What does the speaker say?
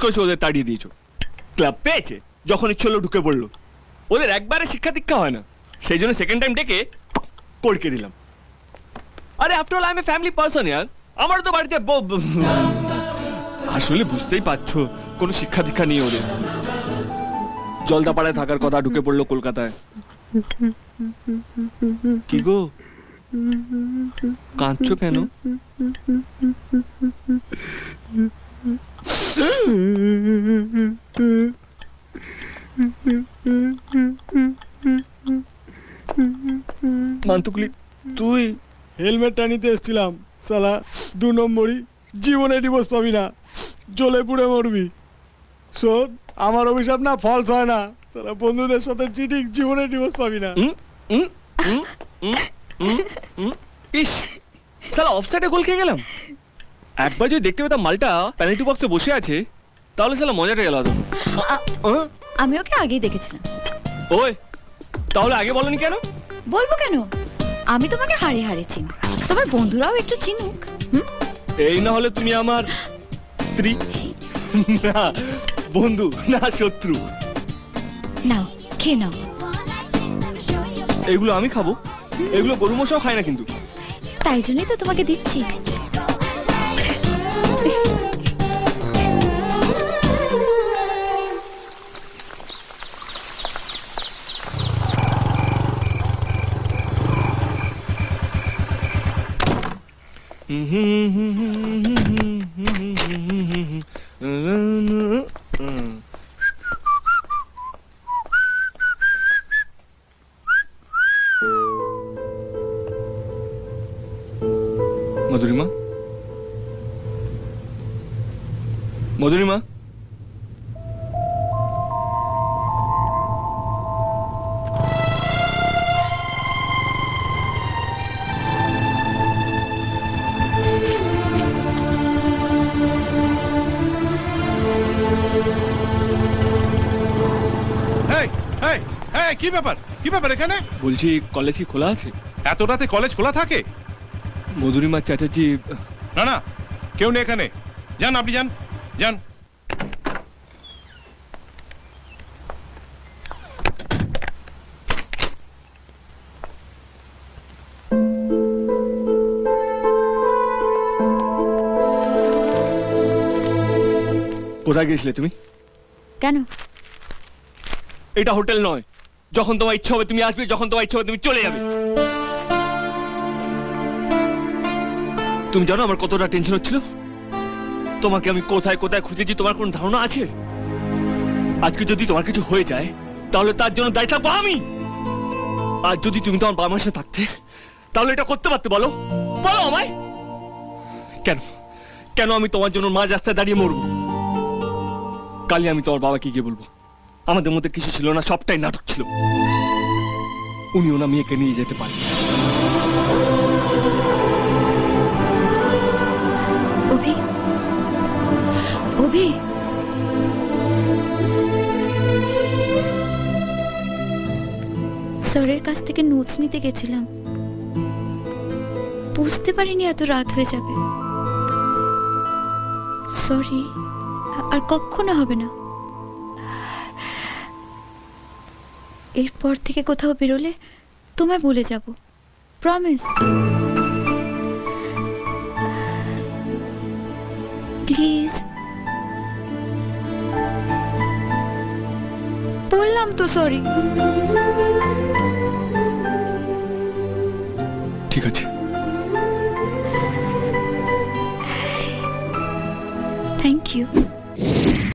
করেছো ওদের তাড়িয়ে দিয়েছো। ক্লাব পেয়েছে, যখন ইচ্ছে হলো ঢুকে পড়লো। ওদের একবারে শিক্ষা দীক্ষা হয় না, সেই জন্য সেকেন্ড টাইম ডেকে করকে দিলাম। আরে after all I am a family person ইয়ার, আমার তো বাড়িতে আসলে বুঝতেই পারছো কোনো শিক্ষা দীক্ষা নেই ওদের। জলদাপাড়ায় থাকার কথা, ঢুকে পড়লো কলকাতায়। কি গো কাঁদছো কেন? মান্তুকুলি তুই? হেলমেটটা নিতে এসেছিলাম, সালা 2 নম্বরই, জীবনে ডিভোর্স পাবি না, জ্বলে পুড়ে মরবি। শোন, আমার অভিশাপ না ফলস হয় না, সালা বন্ধুদের সাথে চিটিং, জীবনে ডিভোর্স পাবি না। ইস সালা অফসাইডে গোল খেয়ে গেলাম। একবার যদি দেখতে পেতাম মালটা পেনাল্টি বক্সে বসে আছে, তাহলে সালা মজাটা গেল। আমি ওকে আগেই দেখেছিলাম। ওই তাহলে আগে বলনি কেন? বলবো কেন, আমি তোমাকে হারিয়ে হারিয়েছি, তোমার বন্ধুরাও একটু চিনুক। এই না হলে তুমি আমার স্ত্রী না বন্ধু না শত্রু। নাও খেয়ে নাও। এগুলো আমি খাবো? এগুলো গরু মশাও খায় না কিন্তু। তাই জন্যই তো তোমাকে দিচ্ছি। মধুরিমা, মধুরিমা, কি ব্যাপার, কি ব্যাপার এখানে? বলছি কলেজ কি খোলা আছে? এত রাতে কলেজ খোলা থাকে? মধুরিমা চ্যাটার্জি। না না, কেউ নেই এখানে, যান আপনি যান, যান। কোথায় গেছিলে তুমি? কেন? এটা হোটেল নয়, যখন তোমার ইচ্ছা হবে তুমি আসবে, যখন তোমার ইচ্ছা হবে তুমি চলে যাবে। তুমি জানো আমার কতটা টেনশন হচ্ছিল? তোমাকে আমি কোথায় কোথায় খুঁজেছি তোমার কোন ধারণা আছে? আজকে যদি তোমার কিছু হয়ে যায় তাহলে তার জন্য দায়ী থাকবো আমি। আর যদি তুমি তোমার বাবা মার সাথে থাকতে তাহলে এটা করতে পারতে? বলো বলো আমায়, কেন কেন আমি তোমার জন্য মাঝ রাস্তায় দাঁড়িয়ে মরবো? কালই আমি তোমার বাবাকে গিয়ে বলবো আমাদের মধ্যে কিছু ছিল না, সবটাই নাটক ছিল। উনি ওনার মেয়েকে নিয়ে যেতে পারেন। অভি, অভি, স্যারের কাছ থেকে নোটস নিতে গেছিলাম, বুঝতে পারিনি এত রাত হয়ে যাবে। সরি, আর কখনো হবে না। এরপর থেকে কোথাও বেরোলে তোমায় বলে যাব, প্রমিস। প্লিজ, বললাম তো সরি। ঠিক আছে। Thank you.